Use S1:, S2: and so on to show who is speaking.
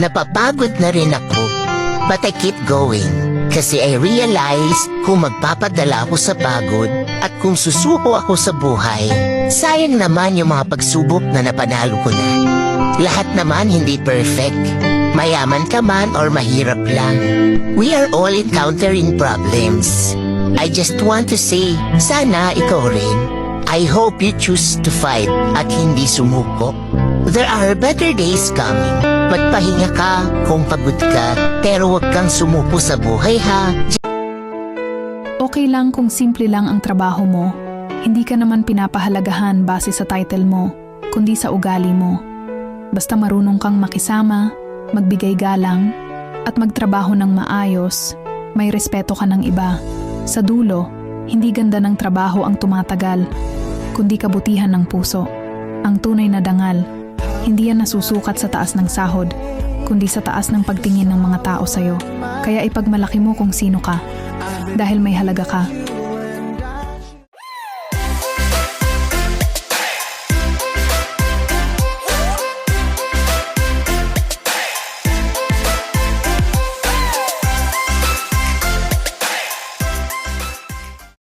S1: Napapagod na rin ako. But I keep going. Kasi I realize kung magpapadala ako sa pagod at kung susuko ako sa buhay, sayang naman yung mga pagsubok na napanalo ko na. Lahat naman hindi perfect. Mayaman ka man or mahirap lang. We are all encountering problems. I just want to say, sana ikaw rin. I hope you choose to fight at hindi sumuko. There are better days coming. Magpahinga ka kung pagod ka, pero huwag kang sumuko sa buhay ha.
S2: Okay lang kung simple lang ang trabaho mo. Hindi ka naman pinapahalagahan base sa title mo, kundi sa ugali mo. Basta marunong kang makisama, magbigay galang, at magtrabaho ng maayos, may respeto ka ng iba. Sa dulo, hindi ganda ng trabaho ang tumatagal, kundi kabutihan ng puso. Ang tunay na dangal, hindi yan nasusukat sa taas ng sahod, kundi sa taas ng pagtingin ng mga tao sa'yo. Kaya ipagmalaki mo kung sino ka, dahil may halaga ka.